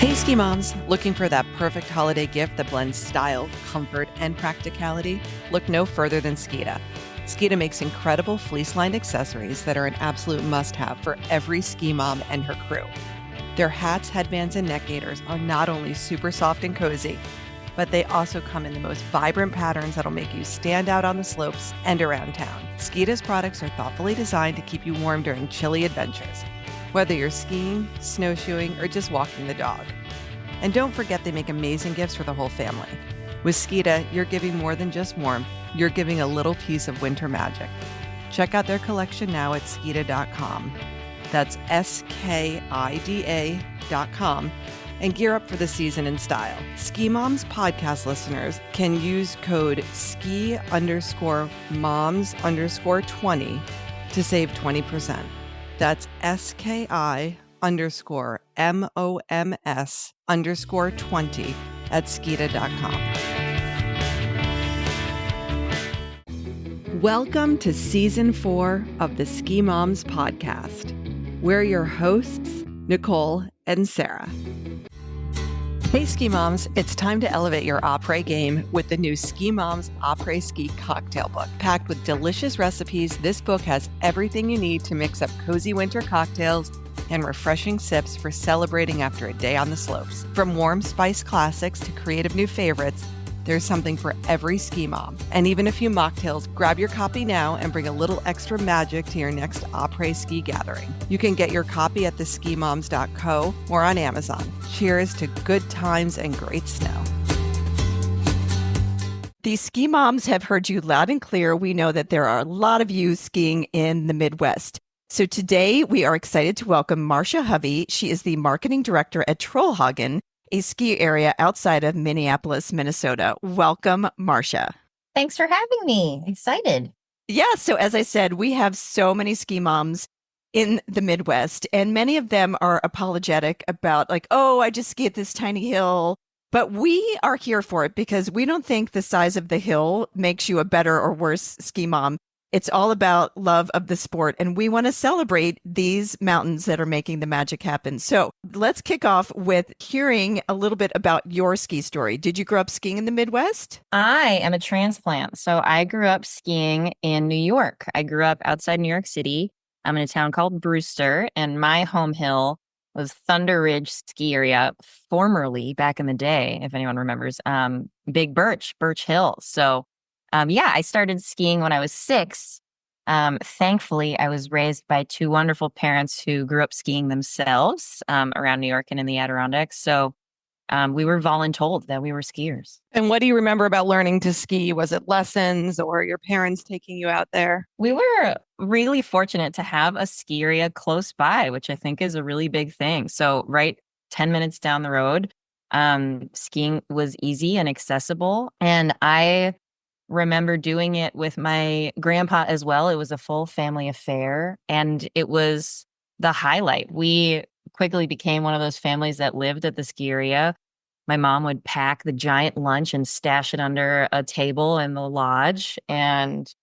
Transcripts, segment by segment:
Hey, ski moms, looking for that perfect holiday gift that blends style, comfort, and practicality? Look no further than Skida. Skida makes incredible fleece-lined accessories that are an absolute must-have for every ski mom and her crew. Their hats, headbands, and neck gaiters are not only super soft and cozy, but they also come in the most vibrant patterns that'll make you stand out on the slopes and around town. Skida's products are thoughtfully designed to keep you warm during chilly adventures, whether you're skiing, snowshoeing, or just walking the dog. And don't forget they make amazing gifts for the whole family. With Skida, you're giving more than just warmth, you're giving a little piece of winter magic. Check out their collection now at skida.com. That's skida.com, and gear up for the season in style. Ski Moms podcast listeners can use code ski_moms_20 to save 20%. That's SKI_MOMS_20 at skida.com. Welcome to Season 4 of the Ski Moms podcast. We're your hosts, Nicole and Sarah. Hey, Ski Moms, it's time to elevate your après game with the new Ski Moms Après Ski cocktail book. Packed with delicious recipes, this book has everything you need to mix up cozy winter cocktails and refreshing sips for celebrating after a day on the slopes. From warm spice classics to creative new favorites, there's something for every ski mom. And even a few mocktails, grab your copy now and bring a little extra magic to your next après ski gathering. You can get your copy at theskimoms.co or on Amazon. Cheers to good times and great snow. The ski moms have heard you loud and clear. We know that there are a lot of you skiing in the Midwest. So today we are excited to welcome Marsha Hovey. She is the marketing director at Trollhaugen, a ski area outside of Minneapolis, Minnesota. Welcome, Marsha. Thanks for having me. Excited. Yeah. So as I said, we have so many ski moms in the Midwest, and many of them are apologetic about like, oh, I just ski at this tiny hill. But we are here for it because we don't think the size of the hill makes you a better or worse ski mom. It's all about love of the sport, and we want to celebrate these mountains that are making the magic happen. So let's kick off with hearing a little bit about your ski story. Did you grow up skiing in the Midwest? I am a transplant. So I grew up skiing in New York. I grew up outside New York City. I'm in a town called Brewster, and my home hill was Thunder Ridge ski area, formerly back in the day, if anyone remembers, Big Birch Hill. So I started skiing when I was 6. Thankfully, I was raised by 2 wonderful parents who grew up skiing themselves around New York and in the Adirondacks. So we were voluntold that we were skiers. And what do you remember about learning to ski? Was it lessons or your parents taking you out there? We were really fortunate to have a ski area close by, which I think is a really big thing. So right 10 minutes down the road, skiing was easy and accessible. And I remember doing it with my grandpa as well. It was a full family affair, and it was the highlight. We quickly became one of those families that lived at the ski area. My mom would pack the giant lunch and stash it under a table in the lodge. And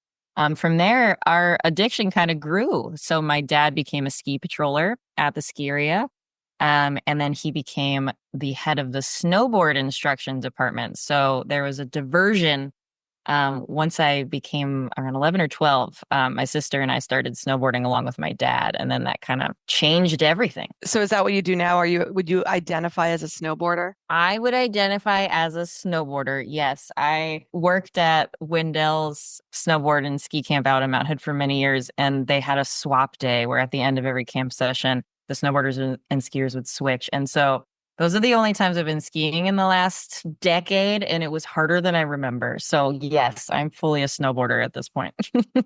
from there, our addiction kind of grew. So my dad became a ski patroller at the ski area. And then he became the head of the snowboard instruction department. So there was a diversion. Once I became around 11 or 12, my sister and I started snowboarding along with my dad, and then that kind of changed everything. So is that what you do now? Would you identify as a snowboarder? I would identify as a snowboarder. Yes, I worked at Wendell's snowboard and ski camp out in Mount Hood for many years, and they had a swap day where at the end of every camp session, the snowboarders and skiers would switch. And so those are the only times I've been skiing in the last decade, and it was harder than I remember. So yes, I'm fully a snowboarder at this point.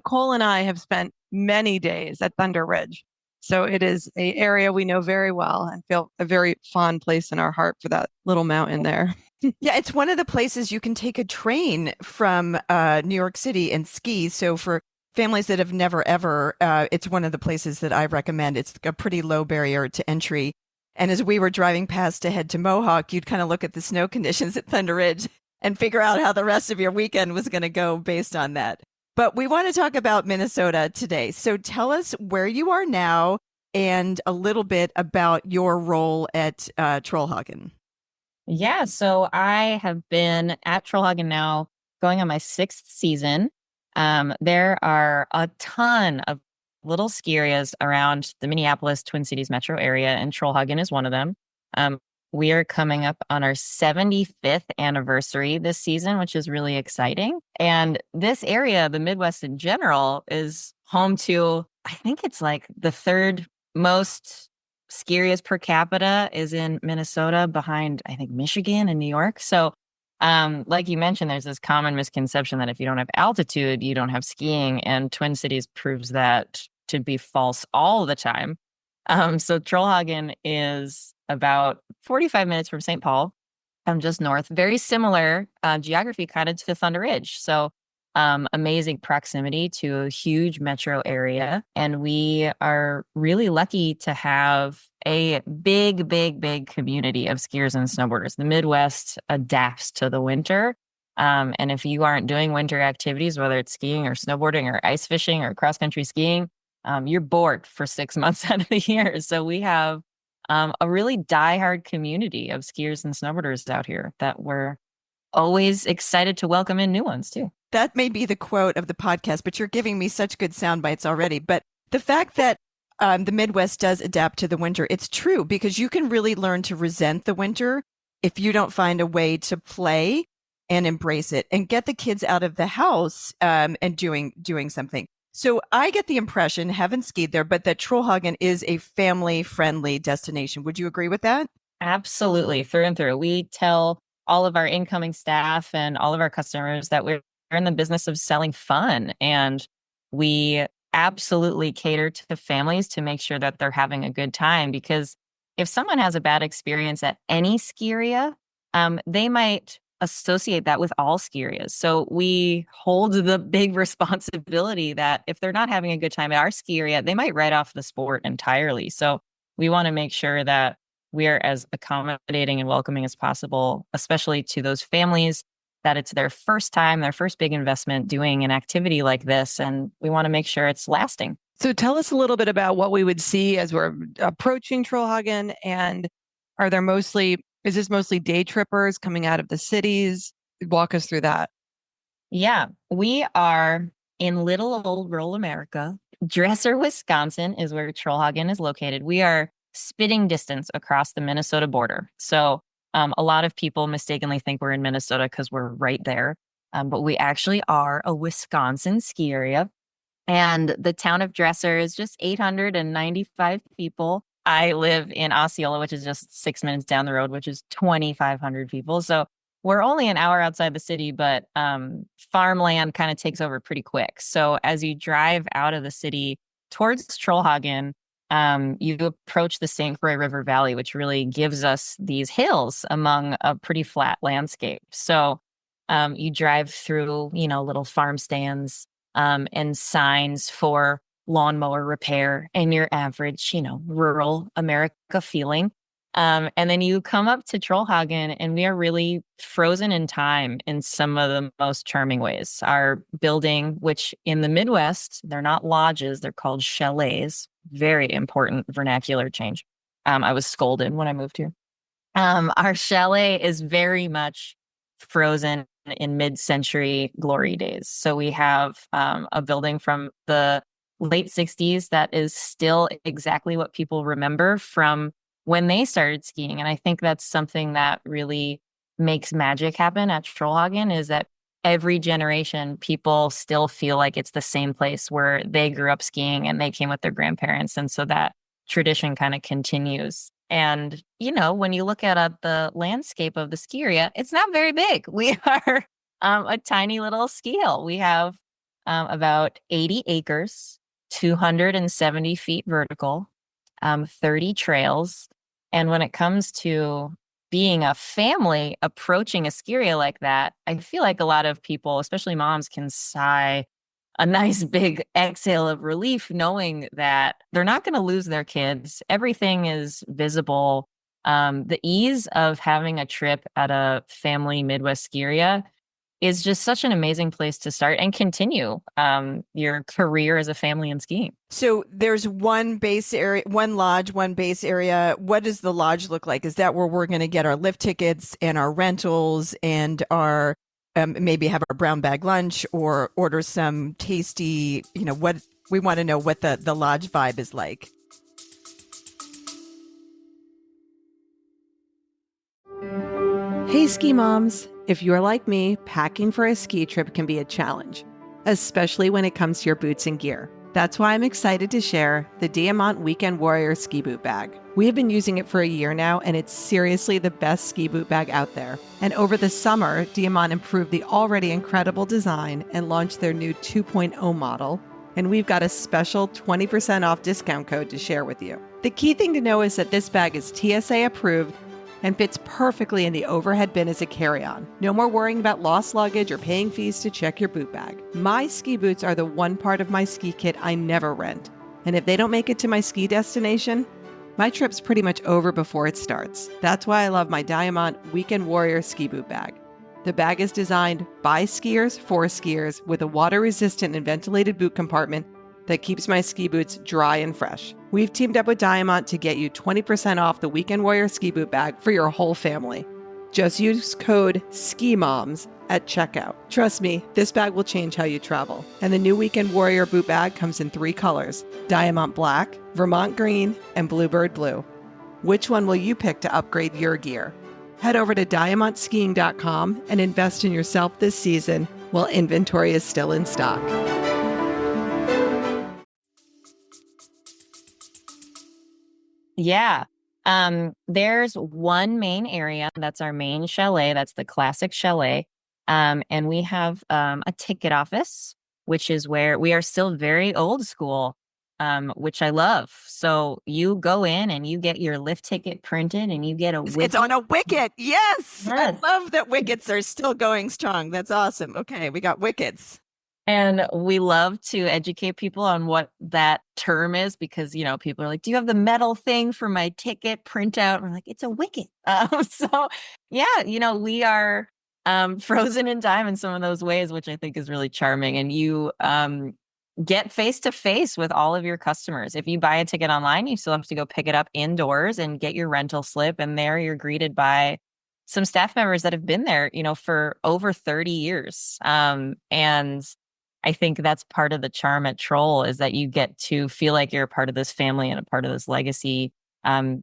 Cole and I have spent many days at Thunder Ridge. So it is an area we know very well and feel a very fond place in our heart for that little mountain there. Yeah, it's one of the places you can take a train from New York City and ski. So for families that have never ever, it's one of the places that I recommend. It's a pretty low barrier to entry. And as we were driving past to head to Mohawk, you'd kind of look at the snow conditions at Thunder Ridge and figure out how the rest of your weekend was going to go based on that. But we want to talk about Minnesota today. So tell us where you are now and a little bit about your role at Trollhaugen. Yeah, so I have been at Trollhaugen now going on my 6th season. There are a ton of little ski areas around the Minneapolis Twin Cities metro area, and Trollhaugen is one of them. We are coming up on our 75th anniversary this season, which is really exciting. And this area, the Midwest in general, is home to, I think it's like the third most ski areas per capita is in Minnesota behind, I think, Michigan and New York. So, like you mentioned, there's this common misconception that if you don't have altitude, you don't have skiing. And Twin Cities proves that to be false all the time. So Trollhaugen is about 45 minutes from St. Paul. Just north, very similar geography kind of to Thunder Ridge. So amazing proximity to a huge metro area. And we are really lucky to have a big community of skiers and snowboarders. The Midwest adapts to the winter. And if you aren't doing winter activities, whether it's skiing or snowboarding or ice fishing or cross-country skiing, you're bored for 6 months out of the year. So we have a really diehard community of skiers and snowboarders out here that we're always excited to welcome in new ones too. That may be the quote of the podcast, but you're giving me such good sound bites already. But the fact that the Midwest does adapt to the winter, it's true, because you can really learn to resent the winter if you don't find a way to play and embrace it and get the kids out of the house and doing something. So I get the impression, haven't skied there, but that Trollhaugen is a family-friendly destination. Would you agree with that? Absolutely, through and through. We tell all of our incoming staff and all of our customers that we're in the business of selling fun, and we absolutely cater to the families to make sure that they're having a good time. Because if someone has a bad experience at any ski area, they might associate that with all ski areas. So we hold the big responsibility that if they're not having a good time at our ski area, they might write off the sport entirely. So we want to make sure that we are as accommodating and welcoming as possible, especially to those families that it's their first time, their first big investment doing an activity like this. And we want to make sure it's lasting. So tell us a little bit about what we would see as we're approaching Trollhaugen, and is this mostly day trippers coming out of the cities? Walk us through that. Yeah, we are in little old rural America. Dresser, Wisconsin is where Trollhaugen is located. We are spitting distance across the Minnesota border. So a lot of people mistakenly think we're in Minnesota because we're right there. But we actually are a Wisconsin ski area. And the town of Dresser is just 895 people. I live in Osceola, which is just 6 minutes down the road, which is 2,500 people. So we're only an hour outside the city, but farmland kind of takes over pretty quick. So as you drive out of the city towards Trollhaugen, you approach the St. Croix River Valley, which really gives us these hills among a pretty flat landscape. So you drive through, little farm stands and signs for lawnmower repair and your average, rural America feeling. And then you come up to Trollhaugen, and we are really frozen in time in some of the most charming ways. Our building, which in the Midwest, they're not lodges, they're called chalets. Very important vernacular change. I was scolded when I moved here. Our chalet is very much frozen in mid-century glory days. So we have a building from the late 60s that is still exactly what people remember from when they started skiing. And I think that's something that really makes magic happen at Trollhaugen, is that every generation, people still feel like it's the same place where they grew up skiing and they came with their grandparents. And so that tradition kind of continues. And, when you look at the landscape of the ski area, it's not very big. We are a tiny little ski hill. We have about 80 acres, 270 feet vertical, 30 trails. And when it comes to being a family approaching a ski area like that, I feel like a lot of people, especially moms, can sigh a nice big exhale of relief knowing that they're not going to lose their kids. Everything is visible. The ease of having a trip at a family Midwest ski area is just such an amazing place to start and continue your career as a family in skiing. So there's one base area, one lodge, one base area. What does the lodge look like? Is that where we're going to get our lift tickets and our rentals and our maybe have our brown bag lunch or order some tasty, what we want to know what the lodge vibe is like. Hey, ski moms. If you're like me, packing for a ski trip can be a challenge, especially when it comes to your boots and gear. That's why I'm excited to share the Diamant Weekend Warrior ski boot bag. We have been using it for a year now, and it's seriously the best ski boot bag out there. And over the summer, Diamant improved the already incredible design and launched their new 2.0 model. And we've got a special 20% off discount code to share with you. The key thing to know is that this bag is TSA approved and fits perfectly in the overhead bin as a carry-on. No more worrying about lost luggage or paying fees to check your boot bag. My ski boots are the one part of my ski kit I never rent. And if they don't make it to my ski destination, my trip's pretty much over before it starts. That's why I love my Diamant Weekend Warrior ski boot bag. The bag is designed by skiers for skiers with a water-resistant and ventilated boot compartment that keeps my ski boots dry and fresh. We've teamed up with Diamant to get you 20% off the Weekend Warrior ski boot bag for your whole family. Just use code SKIMOMS at checkout. Trust me, this bag will change how you travel. And the new Weekend Warrior boot bag comes in 3 colors: Diamant Black, Vermont Green, and Bluebird Blue. Which one will you pick to upgrade your gear? Head over to diamantskiing.com and invest in yourself this season while inventory is still in stock. Yeah. There's one main area. That's our main chalet. That's the classic chalet. And we have a ticket office, which is where we are still very old school, which I love. So you go in and you get your lift ticket printed and you get a wicket. It's on a wicket. Yes. Yes. I love that wickets are still going strong. That's awesome. Okay, we got wickets. And we love to educate people on what that term is because, people are like, do you have the metal thing for my ticket printout? And we're like, it's a wicket. So yeah, we are frozen in time in some of those ways, which I think is really charming. And you get face to face with all of your customers. If you buy a ticket online, you still have to go pick it up indoors and get your rental slip. And there you're greeted by some staff members that have been there, for over 30 years. And I think that's part of the charm at Troll is that you get to feel like you're a part of this family and a part of this legacy.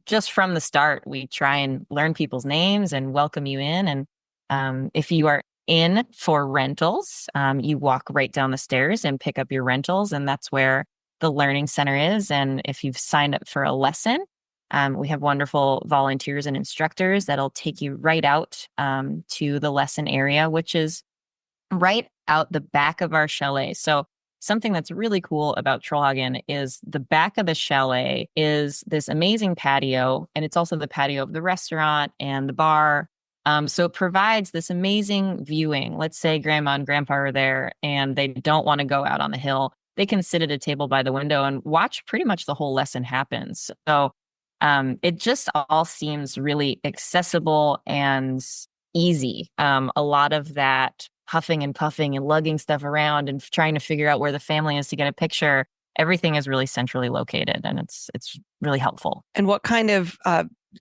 Just from the start, we try and learn people's names and welcome you in. And if you are in for rentals, you walk right down the stairs and pick up your rentals. And that's where the learning center is. And if you've signed up for a lesson, we have wonderful volunteers and instructors that'll take you right out to the lesson area, which is right out the back of our chalet. So something that's really cool about Trollhaugen is the back of the chalet is this amazing patio, and it's also the patio of the restaurant and the bar. So it provides this amazing viewing. Let's say grandma and grandpa are there and they don't want to go out on the hill. They can sit at a table by the window and watch pretty much the whole lesson happen. So it just all seems really accessible and easy. A lot of that huffing and puffing and lugging stuff around and trying to figure out where the family is to get a picture, everything is really centrally located and it's really helpful. And what kind of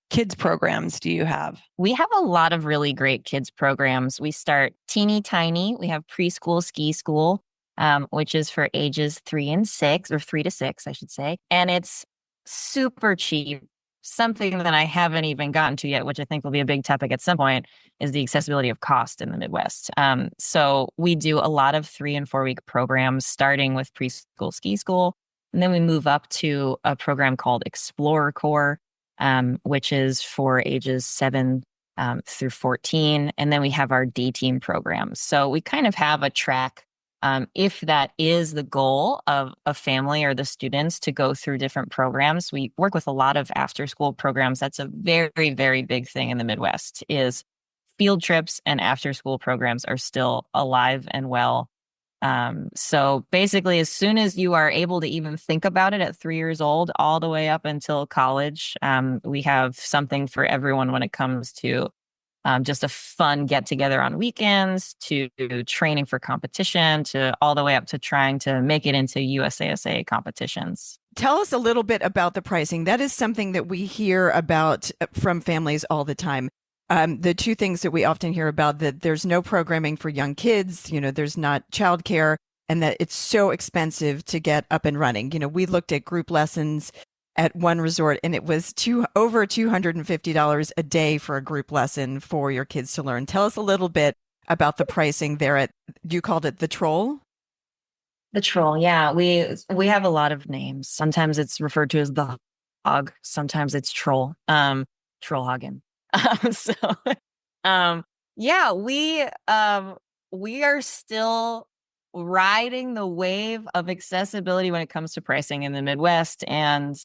kids programs do you have? We have a lot of really great kids programs. We start teeny tiny. We have preschool ski school, which is for ages 3 and 6, or 3 to 6, I should say. And it's super cheap. Something that I haven't even gotten to yet, which I think will be a big topic at some point, is the accessibility of cost in the Midwest. So we do a lot of 3 and 4 week programs, starting with preschool ski school. And then we move up to a program called Explorer Core, which is for ages 7 through 14. And then we have our D team programs. So we kind of have a track. If that is the goal of a family or the students to go through different programs, we work with a lot of after school programs. That's a very, very big thing in the Midwest is field trips and after school programs are still alive and well. So basically, as soon as you are able to even think about it at 3 years old, all the way up until college, we have something for everyone when it comes to just a fun get together on weekends to training for competition to all the way up to trying to make it into USASA competitions. Tell us a little bit about the pricing. That is something that we hear about from families all the time. The two things that we often hear about, that there's no programming for young kids, there's not childcare, and that it's so expensive to get up and running. We looked at group lessons at one resort, and it was over $250 a day for a group lesson for your kids to learn. Tell us a little bit about the pricing there at, you called it the Troll? The Troll, yeah. We have a lot of names. Sometimes it's referred to as the Hog. Sometimes it's Troll. Trollhaugen. So, yeah, we are still riding the wave of accessibility when it comes to pricing in the Midwest. And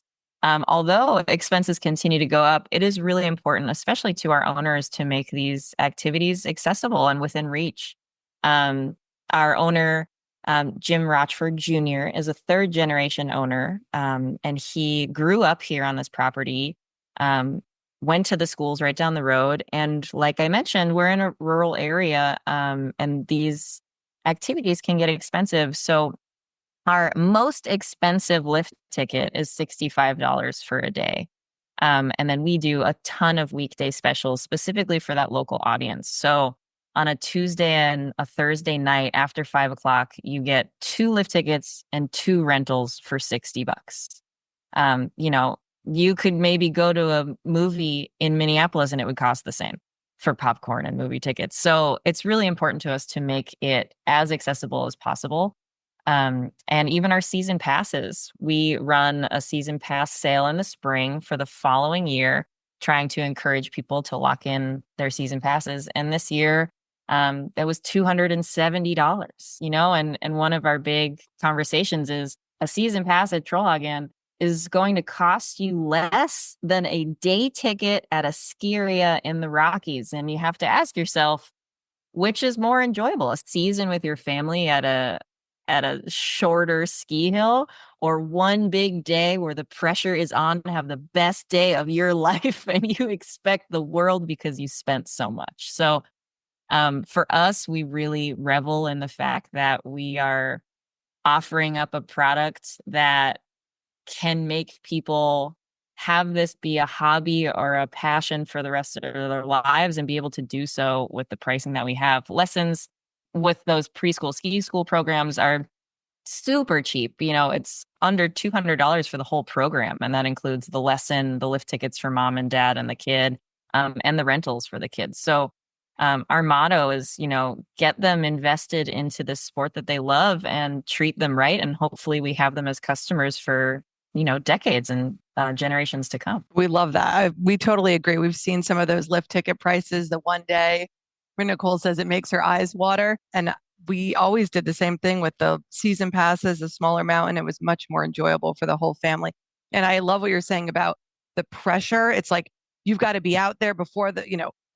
although expenses continue to go up, it is really important, especially to our owners, to make these activities accessible and within reach. Our owner, Jim Rochford Jr., is a third generation owner, and he grew up here on this property, went to the schools right down the road. And like I mentioned, we're in a rural area, and these activities can get expensive. So our most expensive lift ticket is $65 for a day. And then we do a ton of weekday specials specifically for that local audience. So on a Tuesday and a Thursday night after 5 o'clock, you get 2 lift tickets and 2 rentals for $60. You could maybe go to a movie in Minneapolis and it would cost the same for popcorn and movie tickets. So it's really important to us to make it as accessible as possible. And even our season passes, we run a season pass sale in the spring for the following year, trying to encourage people to lock in their season passes. And this year, that was $270, and one of our big conversations is a season pass at Trollhaugen is going to cost you less than a day ticket at a ski area in the Rockies. And you have to ask yourself, which is more enjoyable, a season with your family at a shorter ski hill, or one big day where the pressure is on to have the best day of your life and you expect the world because you spent so much. So for us, we really revel in the fact that we are offering up a product that can make people have this be a hobby or a passion for the rest of their lives and be able to do so with the pricing that we have. Lessons with those preschool ski school programs are super cheap. It's under $200 for the whole program. And that includes the lesson, the lift tickets for mom and dad and the kid, and the rentals for the kids. So our motto is, get them invested into the sport that they love and treat them right. And hopefully we have them as customers for, decades and generations to come. We love that. We totally agree. We've seen some of those lift ticket prices the one day where Nicole says it makes her eyes water. And we always did the same thing with the season passes, a smaller mountain. It was much more enjoyable for the whole family. And I love what you're saying about the pressure. It's like, you've got to be out there before the,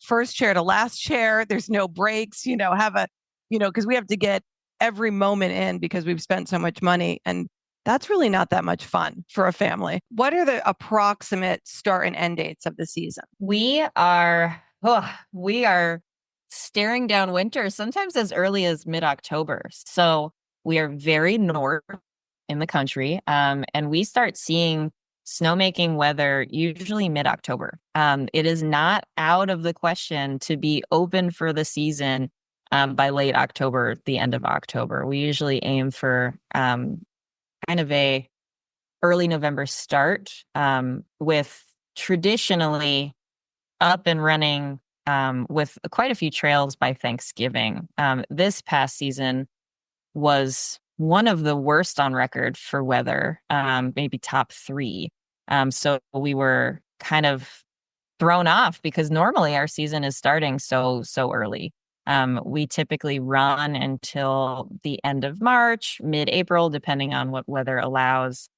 first chair to last chair. There's no breaks, because we have to get every moment in because we've spent so much money. And that's really not that much fun for a family. What are the approximate start and end dates of the season? We are staring down winter, sometimes as early as mid-October. So we are very north in the country, and we start seeing snowmaking weather usually mid-October. It is not out of the question to be open for the season by late October, the end of October. We usually aim for kind of a early November start, with traditionally up and running with quite a few trails by Thanksgiving. This past season was one of the worst on record for weather, maybe top 3. So we were kind of thrown off because normally our season is starting so early. We typically run until the end of March, mid-April, depending on what weather allows.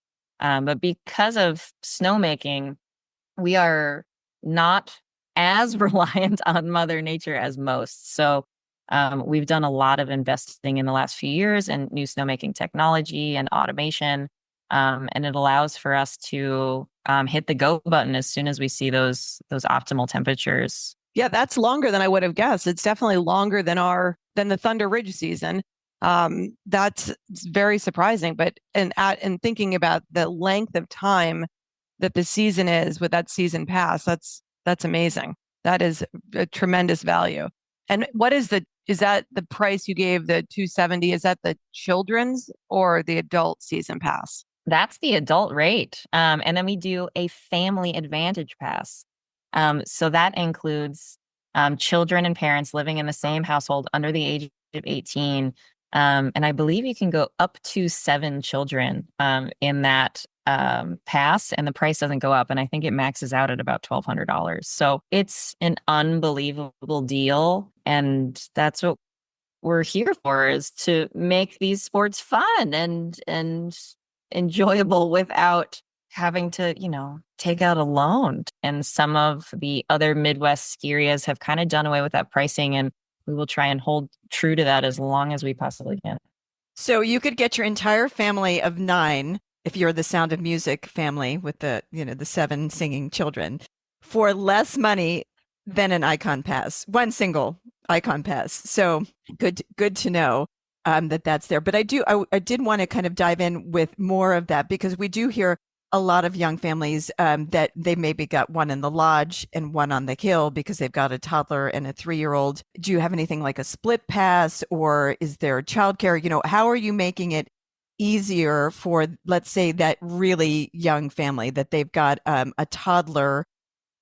But because of snowmaking, we are not as reliant on Mother Nature as most. So we've done a lot of investing in the last few years in new snowmaking technology and automation. And it allows for us to hit the go button as soon as we see those optimal temperatures Yeah, that's longer than I would have guessed. It's definitely longer than the Thunder Ridge season. That's very surprising. But and thinking about the length of time that the season is with that season pass, that's amazing. That is a tremendous value. And is that the price you gave, the 270? Is that the children's or the adult season pass? That's the adult rate. And then we do a family advantage pass. So that includes children and parents living in the same household under the age of 18. And I believe you can go up to 7 children in that pass, and the price doesn't go up. And I think it maxes out at about $1,200. So it's an unbelievable deal. And that's what we're here for, is to make these sports fun and enjoyable without having to, take out a loan. And some of the other Midwest ski areas have kind of done away with that pricing, and we will try and hold true to that as long as we possibly can. So you could get your entire family of 9, if you're the Sound of Music family with the 7 singing children, for less money than an Icon Pass, one single Icon Pass. So good to know that's there. But I did want to kind of dive in with more of that, because we do hear a lot of young families that they maybe got one in the lodge and one on the hill because they've got a toddler and a 3-year-old. Do you have anything like a split pass, or is there childcare? How are you making it easier for, let's say, that really young family that they've got a toddler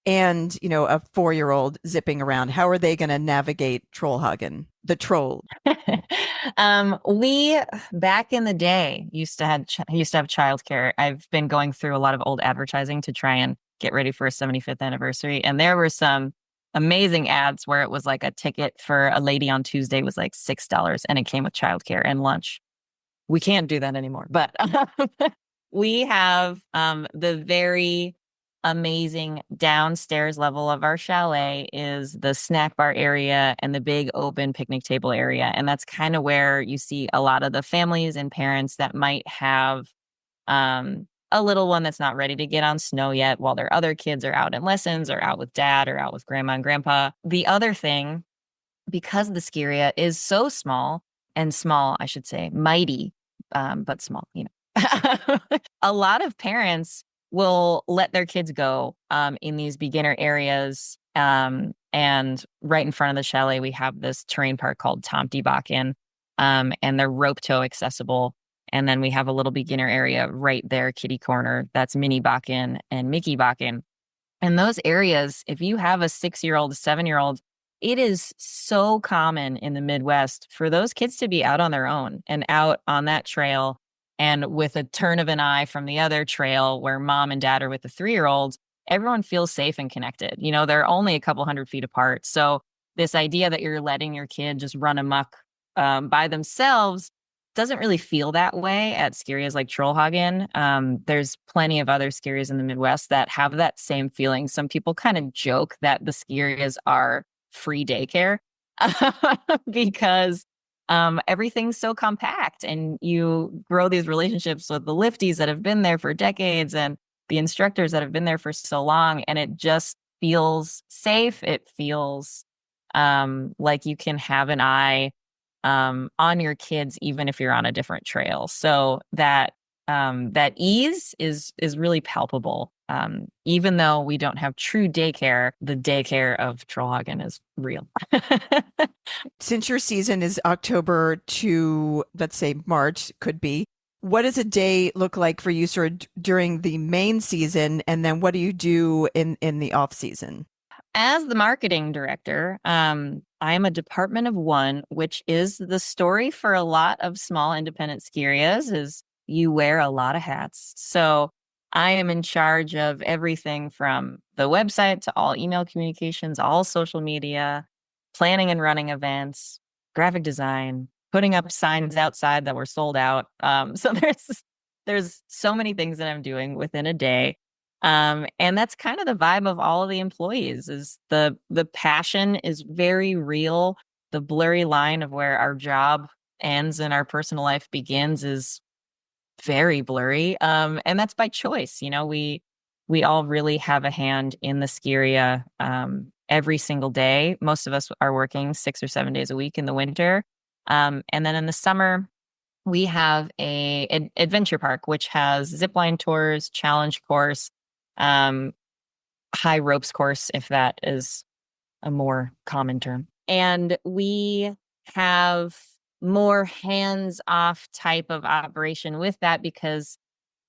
and, a 4-year-old zipping around? How are they going to navigate Trollhaugen, the troll? We, back in the day, used to have childcare. I've been going through a lot of old advertising to try and get ready for a 75th anniversary. And there were some amazing ads where it was like a ticket for a lady on Tuesday was like $6, and it came with childcare and lunch. We can't do that anymore, but we have the very amazing downstairs level of our chalet is the snack bar area and the big open picnic table area. And that's kind of where you see a lot of the families and parents that might have a little one that's not ready to get on snow yet while their other kids are out in lessons or out with dad or out with grandma and grandpa. The other thing, because the ski area is so small, I should say, mighty, but small, a lot of parents will let their kids go in these beginner areas. And right in front of the chalet, we have this terrain park called Tomtebakken, and they're rope tow accessible. And then we have a little beginner area right there, kitty corner, that's Mini Bakken and Mickey Bakken. And those areas, if you have a 6-year-old, 7-year-old, it is so common in the Midwest for those kids to be out on their own and out on that trail. And with a turn of an eye from the other trail where mom and dad are with the 3-year-old, everyone feels safe and connected. They're only a couple 100 feet apart. So this idea that you're letting your kid just run amok by themselves doesn't really feel that way at ski areas like Trollhaugen. There's plenty of other ski areas in the Midwest that have that same feeling. Some people kind of joke that the ski areas are free daycare because everything's so compact, and you grow these relationships with the lifties that have been there for decades and the instructors that have been there for so long. And it just feels safe. It feels like you can have an eye on your kids, even if you're on a different trail. So that ease is really palpable. Even though we don't have true daycare, the daycare of Trollhaugen is real. Since your season is October to, let's say, March, could be, what does a day look like for you sort of during the main season? And then what do you do in the off season? As the marketing director, I am a department of one, which is the story for a lot of small independent ski areas, is you wear a lot of hats. So I am in charge of everything from the website to all email communications, all social media, planning and running events, graphic design, putting up signs outside that were sold out. So there's so many things that I'm doing within a day. And that's kind of the vibe of all of the employees. Is the passion is very real. The blurry line of where our job ends and our personal life begins is very blurry. And that's by choice. We all really have a hand in the ski area. every single day. Most of us are working 6 or 7 days a week in the winter. And then in the summer, we have an adventure park, which has zip line tours, challenge course, high ropes course, if that is a more common term. And we have more hands-off type of operation with that because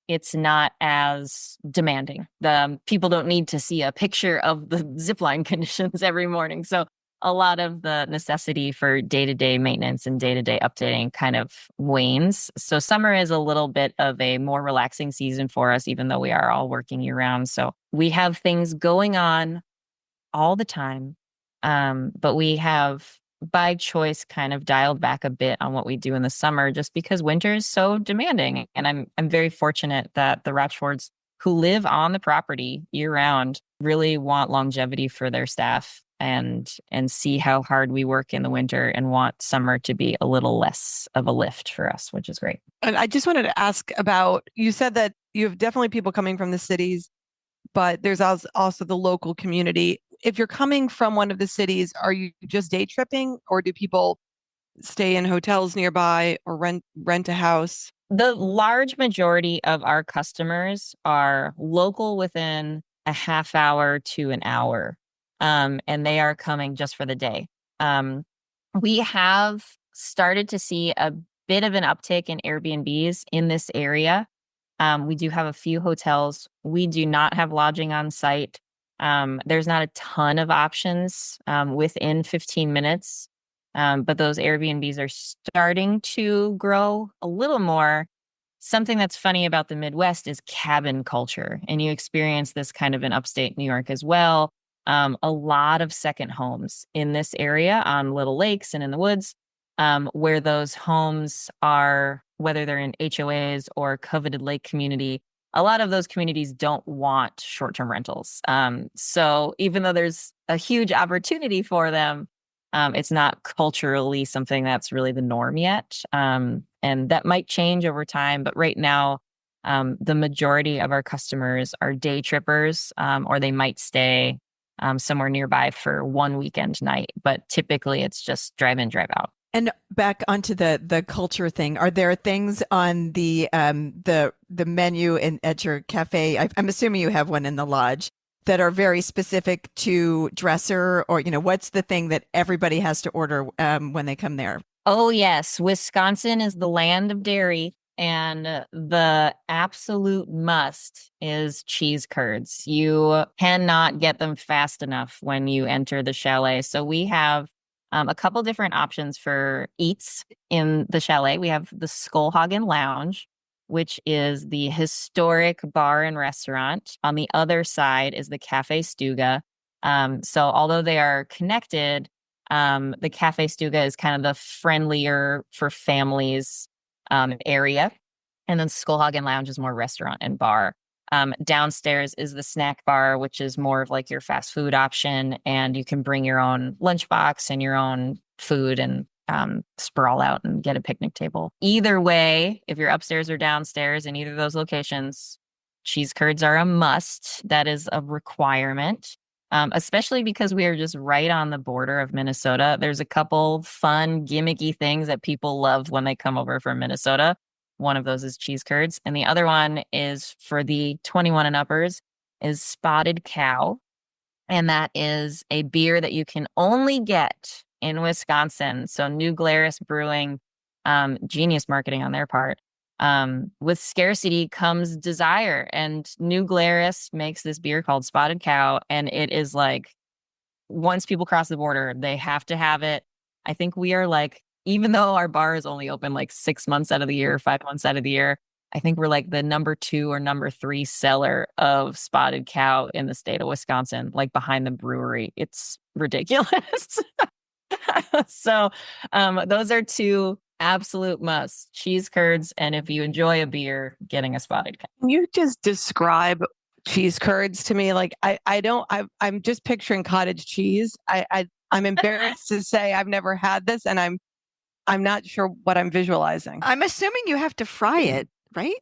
it's not as demanding. The people don't need to see a picture of the zipline conditions every morning. So a lot of the necessity for day-to-day maintenance and day-to-day updating kind of wanes. So summer is a little bit of a more relaxing season for us, even though we are all working year-round. So we have things going on all the time. But we have, by choice, kind of dialed back a bit on what we do in the summer, just because winter is so demanding. And I'm very fortunate that the Rochfords who live on the property year round really want longevity for their staff and see how hard we work in the winter and want summer to be a little less of a lift for us, which is great. And I just wanted to ask about, you said that you have definitely people coming from the cities, but there's also the local community. If you're coming from one of the cities, are you just day tripping, or do people stay in hotels nearby or rent a house? The large majority of our customers are local within a half hour to an hour, and they are coming just for the day. We have started to see a bit of an uptick in Airbnbs in this area. We do have a few hotels. We do not have lodging on site. There's not a ton of options within 15 minutes, but those Airbnbs are starting to grow a little more. Something that's funny about the Midwest is cabin culture, and you experience this kind of in upstate New York as well. A lot of second homes in this area on little lakes and in the woods, where those homes are, whether they're in HOAs or coveted lake community. A lot of those communities don't want short-term rentals. So even though there's a huge opportunity for them, it's not culturally something that's really the norm yet. And that might change over time. But right now, the majority of our customers are day trippers, or they might stay somewhere nearby for one weekend night. But typically, it's just drive in, drive out. And back onto the culture thing, are there things on the menu at your cafe? I'm assuming you have one in the lodge that are very specific to dresser, or what's the thing that everybody has to order when they come there? Oh yes, Wisconsin is the land of dairy, and the absolute must is cheese curds. You cannot get them fast enough when you enter the chalet. So we have a couple different options for eats in the chalet. We have the Trollhaugen Lounge, which is the historic bar and restaurant. On the other side is the Cafe Skida. So although they are connected, the Cafe Skida is kind of the friendlier for families area. And then Trollhaugen Lounge is more restaurant and bar. Downstairs is the snack bar, which is more of like your fast food option. And you can bring your own lunchbox and your own food and sprawl out and get a picnic table. Either way, if you're upstairs or downstairs in either of those locations, cheese curds are a must. That is a requirement, especially because we are just right on the border of Minnesota. There's a couple fun, gimmicky things that people love when they come over from Minnesota. One of those is cheese curds. And the other one is for the 21 and uppers is Spotted Cow. And that is a beer that you can only get in Wisconsin. So New Glarus Brewing, genius marketing on their part. With scarcity comes desire. And New Glarus makes this beer called Spotted Cow. And it is like, once people cross the border, they have to have it. I think we are like, even though our bar is only open like 6 months out of the year, 5 months out of the year, I think we're like the number 2 or number 3 seller of Spotted Cow in the state of Wisconsin, like behind the brewery. It's ridiculous. So those are 2 absolute musts, cheese curds. And if you enjoy a beer, getting a Spotted Cow. Can you just describe cheese curds to me? Like I'm just picturing cottage cheese. I'm embarrassed to say I've never had this, and I'm not sure what I'm visualizing. I'm assuming you have to fry it, right?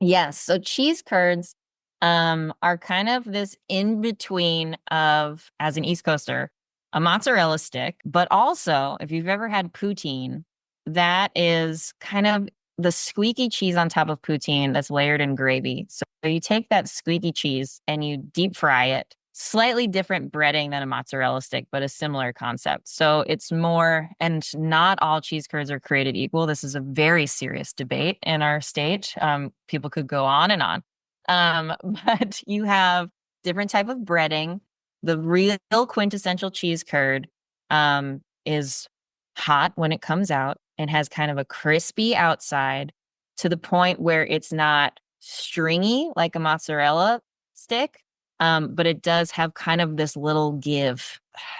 Yes. So cheese curds are kind of this in between of, as an East Coaster, a mozzarella stick, but also if you've ever had poutine, that is kind of the squeaky cheese on top of poutine that's layered in gravy. So you take that squeaky cheese and you deep fry it. Slightly different breading than a mozzarella stick, but a similar concept. So it's more, and not all cheese curds are created equal. This is a very serious debate in our state. People could go on and on. But you have different type of breading. The real quintessential cheese curd is hot when it comes out and has kind of a crispy outside to the point where it's not stringy like a mozzarella stick, but it does have kind of this little give.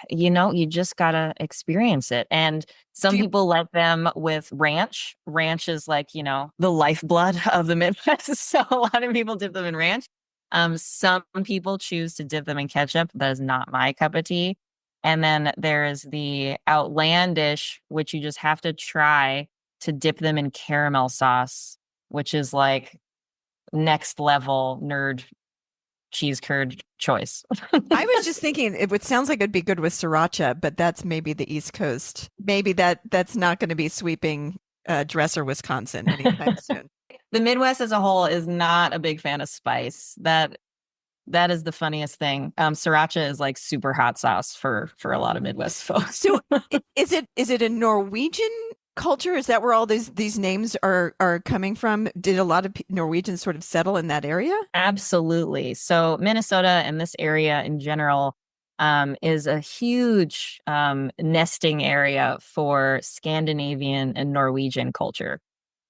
You just gotta experience it. And some people like them with ranch. Ranch is like, the lifeblood of the Midwest. So a lot of people dip them in ranch. Some people choose to dip them in ketchup. That is not my cup of tea. And then there is the outlandish, which you just have to try, to dip them in caramel sauce, which is like next level nerd cheese curd choice. I was just thinking sounds like it'd be good with sriracha, but that's maybe the East Coast. Maybe that's not going to be sweeping Dresser, Wisconsin anytime soon. The Midwest as a whole is not a big fan of spice. That is the funniest thing. Sriracha is like super hot sauce for a lot of Midwest folks. So is it a Norwegian culture? Is that where all these names are coming from? Did a lot of Norwegians sort of settle in that area? Absolutely. So Minnesota and this area in general is a huge nesting area for Scandinavian and Norwegian culture.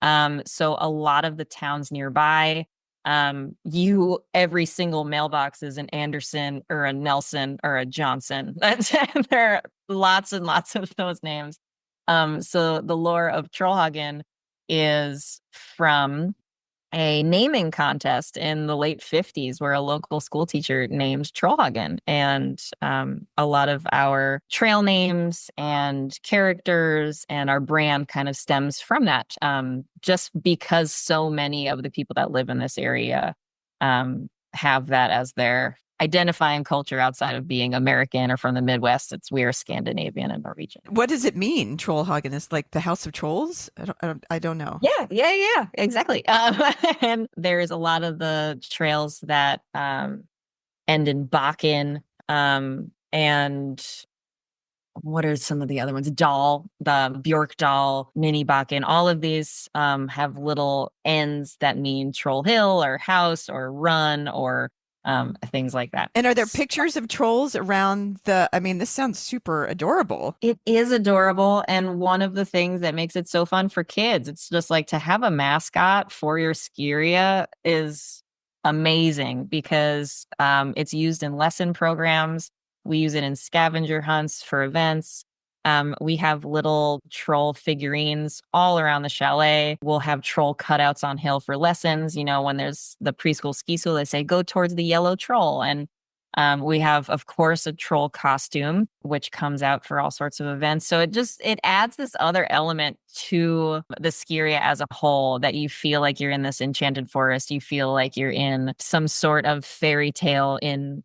So a lot of the towns nearby, every single mailbox is an Anderson or a Nelson or a Johnson. There are lots and lots of those names. So the lore of Trollhaugen is from a naming contest in the late 50s where a local school teacher named Trollhaugen. And a lot of our trail names and characters and our brand kind of stems from that, just because so many of the people that live in this area have that as their identifying culture outside of being American or from the Midwest. We are Scandinavian and Norwegian. What does it mean? Trollhaugen is like the House of Trolls? I don't know. Yeah, exactly. And there's a lot of the trails that end in Bakken, and what are some of the other ones? The Bjorkdal, Mini Bakken. All of these have little ends that mean Troll Hill or house or run or things like that. And are there pictures of trolls around this sounds super adorable. It is adorable. And one of the things that makes it so fun for kids, it's just like to have a mascot for your ski area is amazing because it's used in lesson programs. We use it in scavenger hunts for events. We have little troll figurines all around the chalet. We'll have troll cutouts on hill for lessons. When there's the preschool ski school, they say, go towards the yellow troll. And we have, of course, a troll costume, which comes out for all sorts of events. So it adds this other element to the ski area as a whole, that you feel like you're in this enchanted forest. You feel like you're in some sort of fairy tale in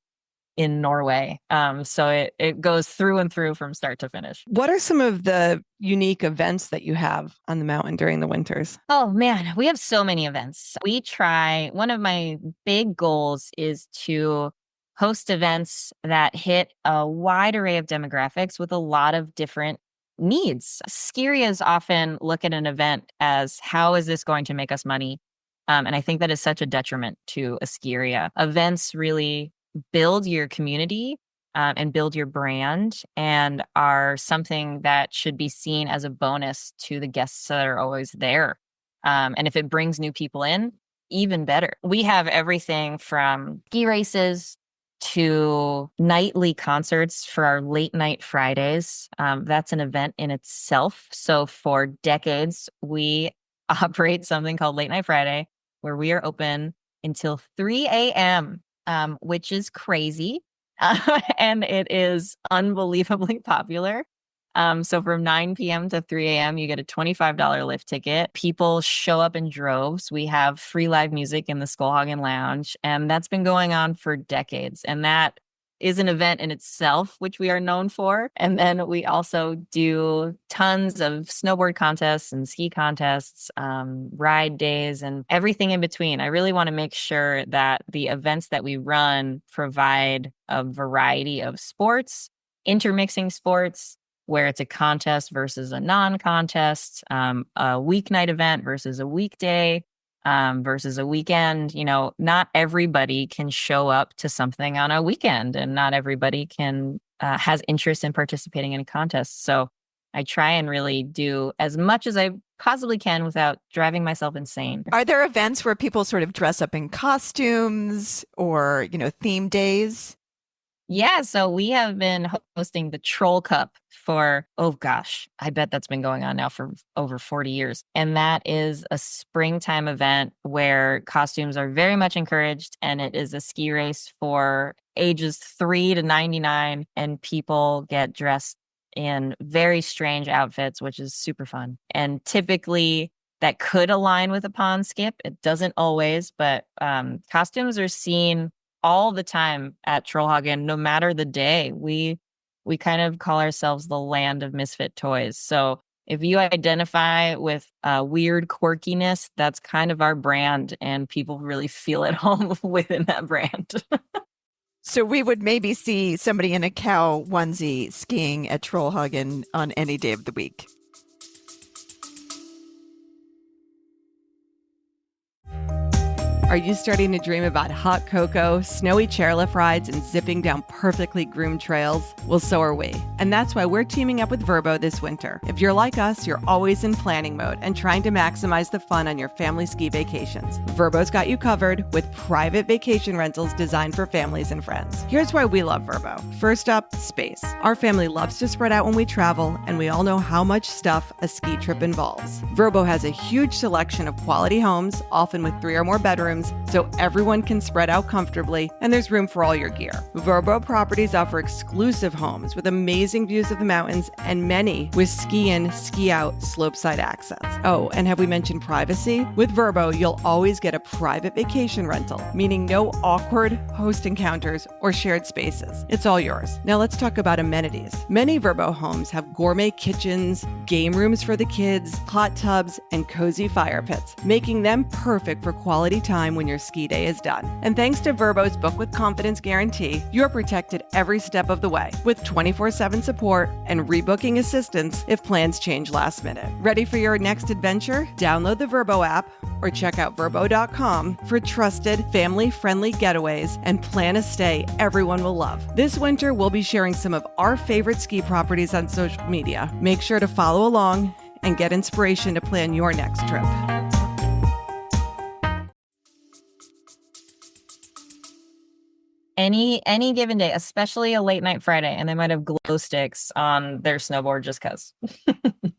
Norway. So it goes through and through from start to finish. What are some of the unique events that you have on the mountain during the winters? Oh man, we have so many events. One of my big goals is to host events that hit a wide array of demographics with a lot of different needs. Ski areas often look at an event as, how is this going to make us money? And I think that is such a detriment to a ski area. Events really build your community and build your brand, and are something that should be seen as a bonus to the guests that are always there. And if it brings new people in, even better. We have everything from ski races to nightly concerts for our late night Fridays. That's an event in itself. So for decades, we operate something called Late Night Friday, where we are open until 3 a.m., which is crazy. And it is unbelievably popular. So from 9 p.m. to 3 a.m., you get a $25 lift ticket. People show up in droves. We have free live music in the Trollhaugen Lounge, and that's been going on for decades. And that is an event in itself, which we are known for. And then we also do tons of snowboard contests and ski contests, ride days, and everything in between. I really want to make sure that the events that we run provide a variety of sports, intermixing sports, where it's a contest versus a non-contest, a weeknight event versus a weekday, versus a weekend. Not everybody can show up to something on a weekend, and not everybody has interest in participating in a contest. So I try and really do as much as I possibly can without driving myself insane. Are there events where people sort of dress up in costumes or, theme days? Yeah, so we have been hosting the Troll Cup for, oh gosh, I bet that's been going on now for over 40 years. And that is a springtime event where costumes are very much encouraged. And it is a ski race for ages 3 to 99. And people get dressed in very strange outfits, which is super fun. And typically that could align with a pond skip. It doesn't always, but costumes are seen all the time at Trollhaugen, no matter the day. We kind of call ourselves the land of misfit toys. So if you identify with weird quirkiness, that's kind of our brand, and people really feel at home within that brand. So we would maybe see somebody in a cow onesie skiing at Trollhaugen on any day of the week. Are you starting to dream about hot cocoa, snowy chairlift rides, and zipping down perfectly groomed trails? Well, so are we. And that's why we're teaming up with Vrbo this winter. If you're like us, you're always in planning mode and trying to maximize the fun on your family ski vacations. Vrbo's got you covered with private vacation rentals designed for families and friends. Here's why we love Vrbo. First up, space. Our family loves to spread out when we travel, and we all know how much stuff a ski trip involves. Vrbo has a huge selection of quality homes, often with 3 or more bedrooms, so everyone can spread out comfortably, and there's room for all your gear. Vrbo properties offer exclusive homes with amazing views of the mountains, and many with ski-in, ski-out, slopeside access. Oh, and have we mentioned privacy? With Vrbo, you'll always get a private vacation rental, meaning no awkward host encounters or shared spaces. It's all yours. Now let's talk about amenities. Many Vrbo homes have gourmet kitchens, game rooms for the kids, hot tubs, and cozy fire pits, making them perfect for quality time when your ski day is done. And thanks to Vrbo's Book with Confidence guarantee, you're protected every step of the way with 24/7 support and rebooking assistance if plans change last minute. Ready for your next adventure? Download the Vrbo app or check out vrbo.com for trusted, family-friendly getaways and plan a stay everyone will love. This winter, we'll be sharing some of our favorite ski properties on social media. Make sure to follow along and get inspiration to plan your next trip. Any given day, especially a late night Friday, and they might have glow sticks on their snowboard just because.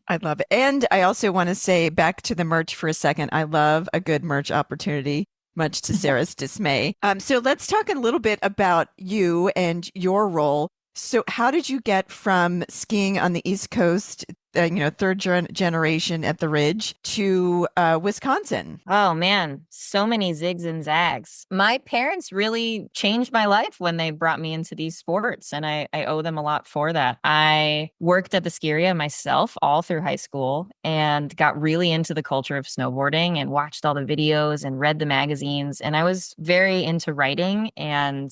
I love it. And I also want to say, back to the merch for a second, I love a good merch opportunity, much to Sarah's dismay. So let's talk a little bit about you and your role. So how did you get from skiing on the East Coast, third generation at the Ridge, to Wisconsin? Oh man, so many zigs and zags. My parents really changed my life when they brought me into these sports, and I owe them a lot for that. I worked at the ski area myself all through high school and got really into the culture of snowboarding and watched all the videos and read the magazines. And I was very into writing and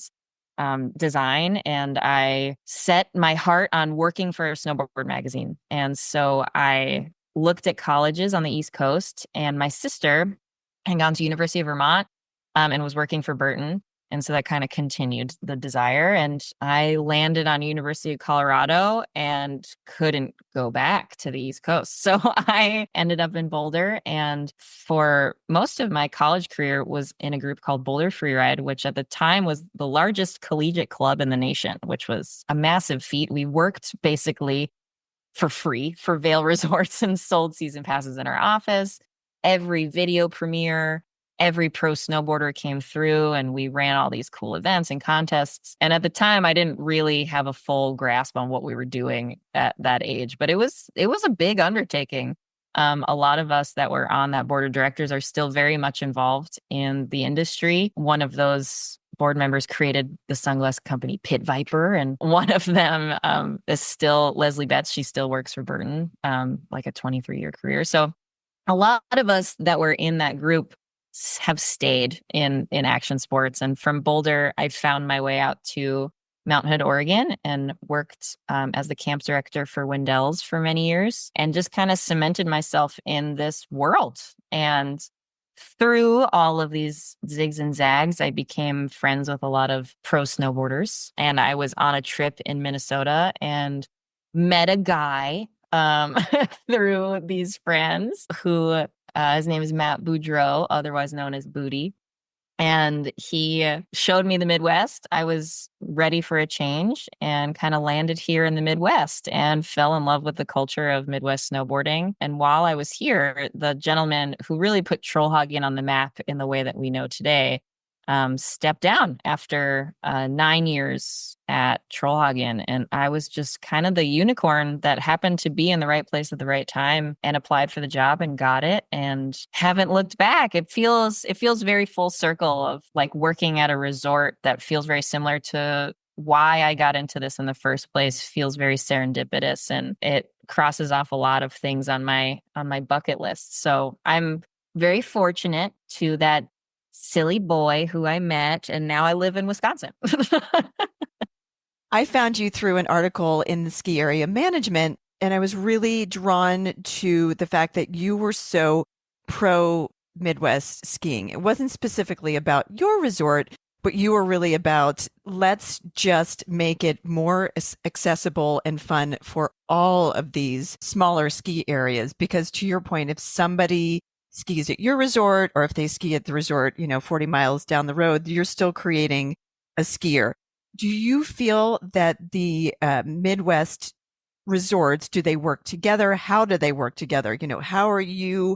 design, and I set my heart on working for a snowboard magazine. And so I looked at colleges on the East Coast, and my sister had gone to University of Vermont and was working for Burton. And so that kind of continued the desire. And I landed on University of Colorado and couldn't go back to the East Coast. So I ended up in Boulder. And for most of my college career was in a group called Boulder Freeride, which at the time was the largest collegiate club in the nation, which was a massive feat. We worked basically for free for Vail Resorts and sold season passes in our office. Every video premiere, every pro snowboarder came through and we ran all these cool events and contests. And at the time, I didn't really have a full grasp on what we were doing at that age, but it was a big undertaking. A lot of us that were on that board of directors are still very much involved in the industry. One of those board members created the sunglass company Pit Viper, and one of them is still Leslie Betts. She still works for Burton, like a 23-year career. So a lot of us that were in that group have stayed in action sports. And from Boulder, I found my way out to Mount Hood, Oregon, and worked as the camp director for Wendell's for many years, and just kind of cemented myself in this world. And through all of these zigs and zags, I became friends with a lot of pro snowboarders. And I was on a trip in Minnesota and met a guy through these friends who his name is Matt Boudreau, otherwise known as Booty. And he showed me the Midwest. I was ready for a change and kind of landed here in the Midwest and fell in love with the culture of Midwest snowboarding. And while I was here, the gentleman who really put Trollhaugen on the map in the way that we know today stepped down after 9 years at Trollhaugen. And I was just kind of the unicorn that happened to be in the right place at the right time and applied for the job and got it and haven't looked back. It feels very full circle of like working at a resort that feels very similar to why I got into this in the first place. Feels very serendipitous, and it crosses off a lot of things on my bucket list. So I'm very fortunate to that silly boy who I met, and now I live in Wisconsin. I found you through an article in the Ski Area Management, and I was really drawn to the fact that you were so pro Midwest skiing. It wasn't specifically about your resort, but you were really about, let's just make it more accessible and fun for all of these smaller ski areas. Because to your point, if somebody skis at your resort, or if they ski at the resort, 40 miles down the road, you're still creating a skier. Do you feel that the Midwest resorts, do they work together? How do they work together? How are you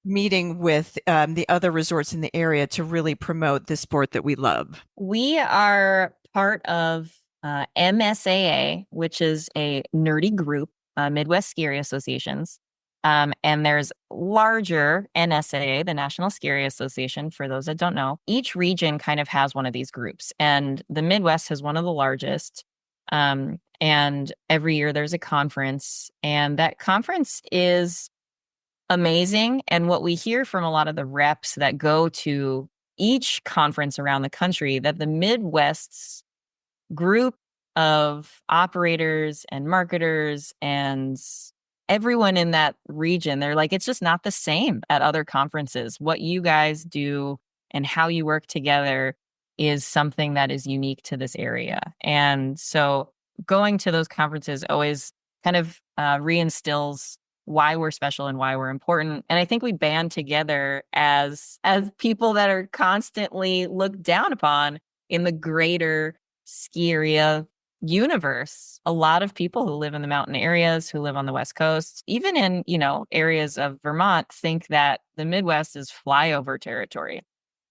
meeting with the other resorts in the area to really promote the sport that we love? We are part of MSAA, which is a nerdy group, Midwest Ski Area Associations. And there's larger NSAA, the National Ski Area Association, for those that don't know. Each region kind of has one of these groups, and the Midwest has one of the largest. And every year there's a conference, and that conference is amazing. And what we hear from a lot of the reps that go to each conference around the country, that the Midwest's group of operators and marketers and everyone in that region, they're like, it's just not the same at other conferences. What you guys do and how you work together is something that is unique to this area. And so going to those conferences always kind of reinstills why we're special and why we're important. And I think we band together as people that are constantly looked down upon in the greater ski area universe. A lot of people who live in the mountain areas, who live on the West Coast, even in, areas of Vermont, think that the Midwest is flyover territory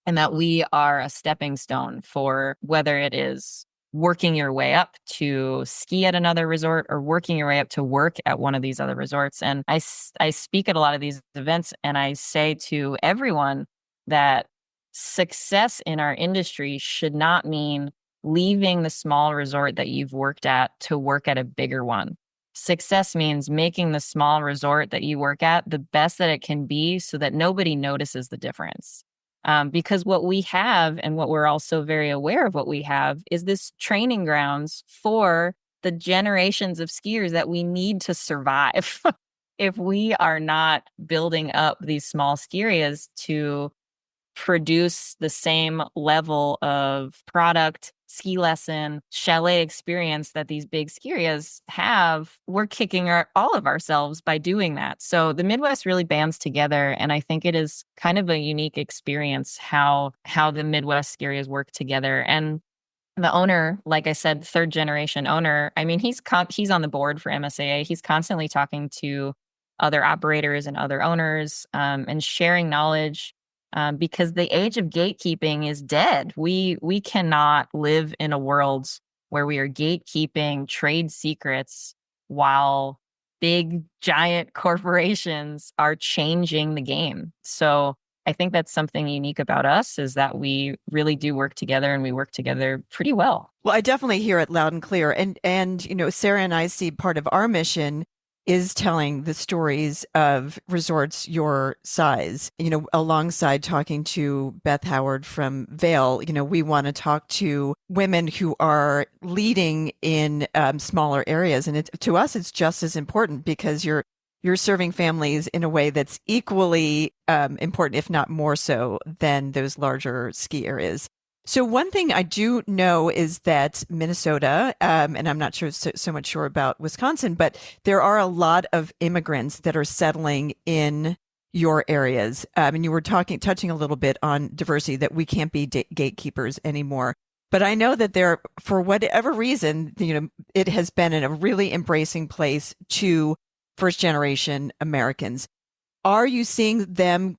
and that we are a stepping stone for whether it is working your way up to ski at another resort or working your way up to work at one of these other resorts. And I speak at a lot of these events, and I say to everyone that success in our industry should not mean leaving the small resort that you've worked at to work at a bigger one. Success means making the small resort that you work at the best that it can be so that nobody notices the difference. Because what we have, and what we're also very aware of what we have, is this training grounds for the generations of skiers that we need to survive. If we are not building up these small ski areas to produce the same level of product, ski lesson, chalet experience that these big ski areas have, we're kicking all of ourselves by doing that. So the Midwest really bands together. And I think it is kind of a unique experience how the Midwest ski areas work together. And the owner, like I said, third generation owner, I mean, he's on the board for MSAA. He's constantly talking to other operators and other owners and sharing knowledge. because the age of gatekeeping is dead. We cannot live in a world where we are gatekeeping trade secrets while big giant corporations are changing the game. So I think that's something unique about us, is that we really do work together, and we work together pretty well. Well, I definitely hear it loud and clear. And Sarah and I see part of our mission is telling the stories of resorts your size, alongside talking to Beth Howard from Vail. We want to talk to women who are leading in smaller areas. And to us, it's just as important, because you're serving families in a way that's equally important, if not more so, than those larger ski areas. So one thing I do know is that Minnesota, and I'm not sure so much sure about Wisconsin, but there are a lot of immigrants that are settling in your areas. And you were touching a little bit on diversity, that we can't be gatekeepers anymore. But I know that there, for whatever reason, it has been a really embracing place to first generation Americans. Are you seeing them,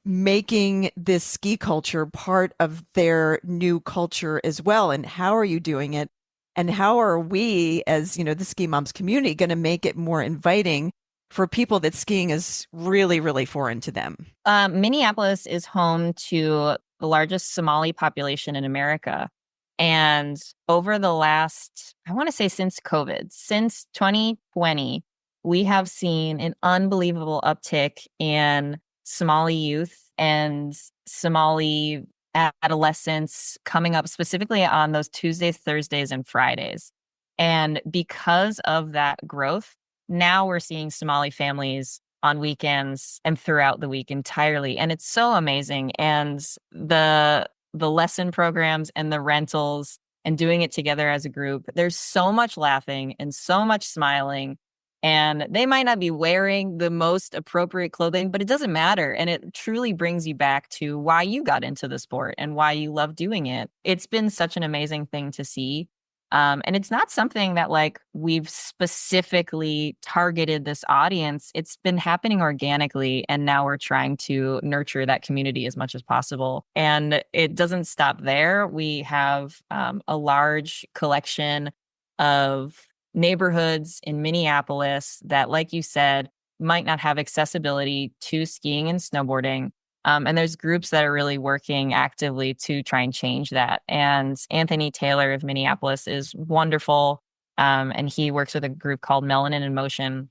making this ski culture part of their new culture as well? And how are you doing it? And how are we, as the ski moms community, going to make it more inviting for people that skiing is really, really foreign to them? Minneapolis is home to the largest Somali population in America. And over the last, I want to say since COVID, since 2020, we have seen an unbelievable uptick in Somali youth and Somali adolescents coming up, specifically on those Tuesdays, Thursdays, and Fridays. And because of that growth, now we're seeing Somali families on weekends and throughout the week entirely. And it's so amazing. And the lesson programs and the rentals and doing it together as a group, there's so much laughing and so much smiling. And they might not be wearing the most appropriate clothing, but it doesn't matter. And it truly brings you back to why you got into the sport and why you love doing it. It's been such an amazing thing to see. And it's not something that we've specifically targeted this audience. It's been happening organically. And now we're trying to nurture that community as much as possible. And it doesn't stop there. We have a large collection of neighborhoods in Minneapolis that, like you said, might not have accessibility to skiing and snowboarding. And there's groups that are really working actively to try and change that. And Anthony Taylor of Minneapolis is wonderful. And he works with a group called Melanin in Motion.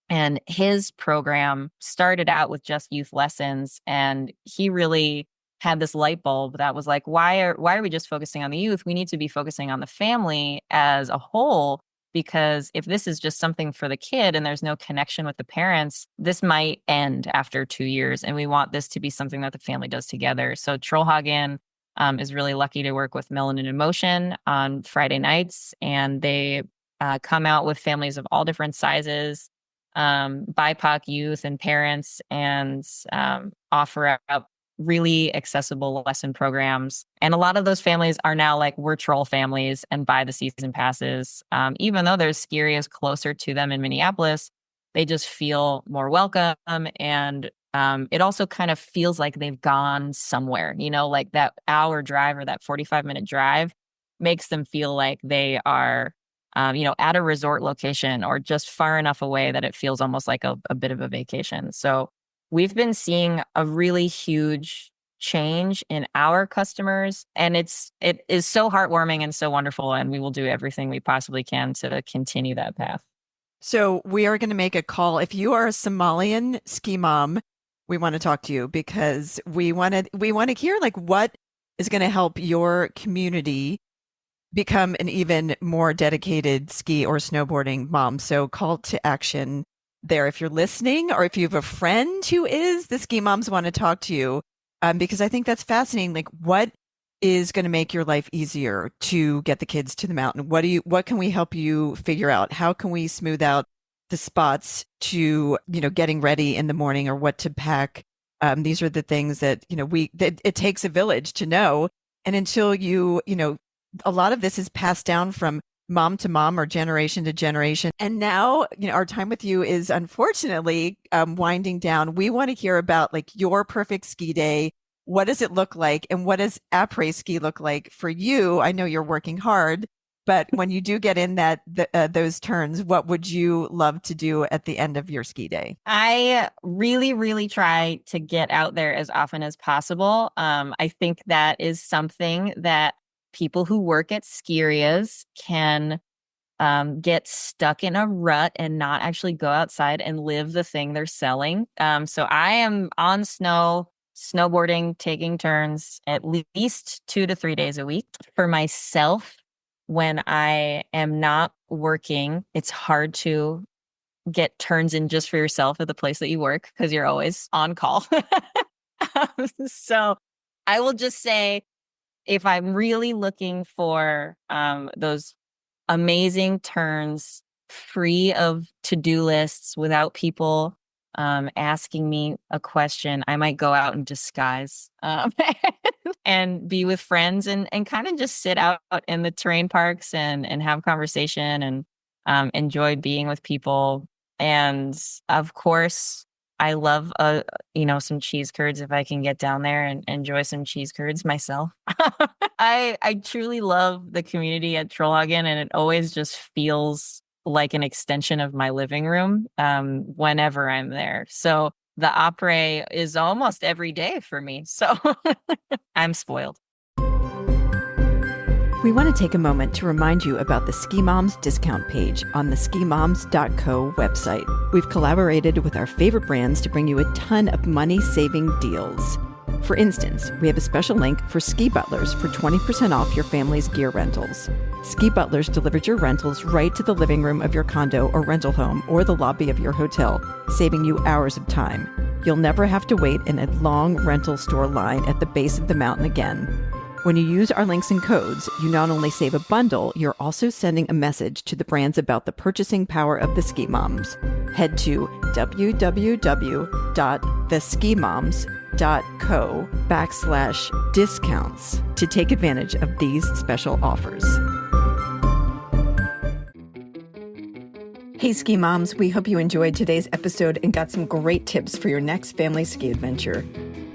And his program started out with just youth lessons. And he really had this light bulb that was like, why are we just focusing on the youth? We need to be focusing on the family as a whole. Because if this is just something for the kid and there's no connection with the parents, this might end after 2 years. And we want this to be something that the family does together. So Trollhaugen is really lucky to work with Melanin in Motion on Friday nights. And they come out with families of all different sizes, BIPOC youth and parents, and offer up really accessible lesson programs. And a lot of those families are now we're Troll families and buy the season passes. Even though there's ski areas closer to them in Minneapolis, they just feel more welcome. And it also kind of feels like they've gone somewhere, that hour drive or that 45-minute drive makes them feel like they are, at a resort location or just far enough away that it feels almost like a bit of a vacation. So we've been seeing a really huge change in our customers, and it is so heartwarming and so wonderful, and we will do everything we possibly can to continue that path. So we are going to make a call. If you are a Somalian ski mom, we want to talk to you, because we want to hear what is going to help your community become an even more dedicated ski or snowboarding mom. So call to action there if you're listening, or if you have a friend who is, the ski moms want to talk to you, because I think that's fascinating. What is going to make your life easier to get the kids to the mountain? What can we help you figure out? How can we smooth out the spots to, getting ready in the morning, or what to pack? These are the things that, that it takes a village to know. And until a lot of this is passed down from mom to mom or generation to generation. And now, our time with you is unfortunately winding down. We want to hear about like your perfect ski day. What does it look like? And what does après ski look like for you? I know you're working hard, but when you do get in those turns, what would you love to do at the end of your ski day? I really, really try to get out there as often as possible. I think that is something that people who work at ski areas can get stuck in a rut and not actually go outside and live the thing they're selling. So I am on snowboarding, taking turns at least 2 to 3 days a week. For myself, when I am not working, it's hard to get turns in just for yourself at the place that you work because you're always on call. So I will just say, if I'm really looking for those amazing turns free of to-do lists without people asking me a question, I might go out in disguise and be with friends and kind of just sit out in the terrain parks and have conversation and enjoy being with people. And of course, I love some cheese curds if I can get down there and enjoy some cheese curds myself. I truly love the community at Trollhaugen, and it always just feels like an extension of my living room whenever I'm there. So the après is almost every day for me. So I'm spoiled. We want to take a moment to remind you about the Ski Moms discount page on the skimoms.co website. We've collaborated with our favorite brands to bring you a ton of money-saving deals. For instance, we have a special link for Ski Butlers for 20% off your family's gear rentals. Ski Butlers delivers your rentals right to the living room of your condo or rental home or the lobby of your hotel, saving you hours of time. You'll never have to wait in a long rental store line at the base of the mountain again. When you use our links and codes, you not only save a bundle, you're also sending a message to the brands about the purchasing power of the Ski Moms. Head to www.theskimoms.co/discounts to take advantage of these special offers. Hey, Ski Moms, we hope you enjoyed today's episode and got some great tips for your next family ski adventure.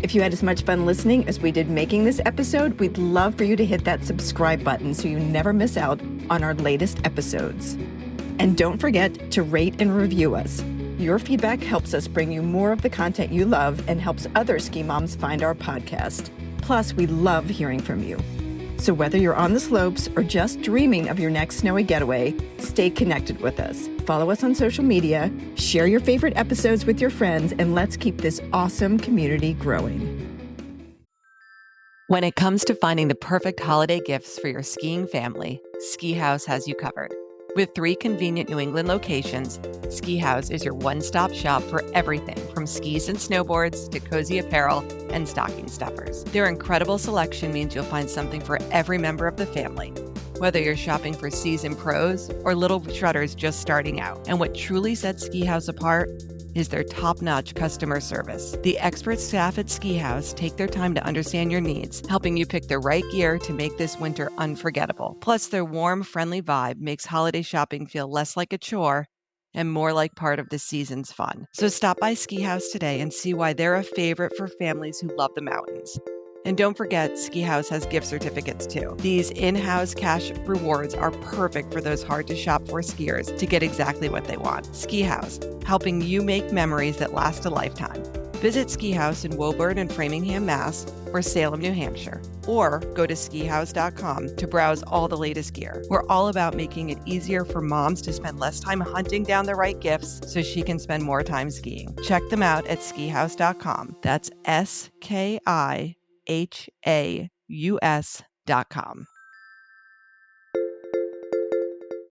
If you had as much fun listening as we did making this episode, we'd love for you to hit that subscribe button so you never miss out on our latest episodes. And don't forget to rate and review us. Your feedback helps us bring you more of the content you love and helps other ski moms find our podcast. Plus, we love hearing from you. So whether you're on the slopes or just dreaming of your next snowy getaway, stay connected with us. Follow us on social media, share your favorite episodes with your friends, and let's keep this awesome community growing. When it comes to finding the perfect holiday gifts for your skiing family, Ski House has you covered. With 3 convenient New England locations, Ski House is your one-stop shop for everything from skis and snowboards to cozy apparel and stocking stuffers. Their incredible selection means you'll find something for every member of the family, whether you're shopping for seasoned pros or little shredders just starting out. And what truly sets Ski House apart is their top-notch customer service. The expert staff at Ski House take their time to understand your needs, helping you pick the right gear to make this winter unforgettable. Plus, their warm, friendly vibe makes holiday shopping feel less like a chore and more like part of the season's fun. So stop by Ski House today and see why they're a favorite for families who love the mountains. And don't forget, Ski House has gift certificates too. These in-house cash rewards are perfect for those hard-to-shop for skiers to get exactly what they want. Ski House, helping you make memories that last a lifetime. Visit Ski House in Woburn and Framingham, Mass, or Salem, New Hampshire. Or go to skihouse.com to browse all the latest gear. We're all about making it easier for moms to spend less time hunting down the right gifts so she can spend more time skiing. Check them out at skihouse.com. That's SKIHAUS.com.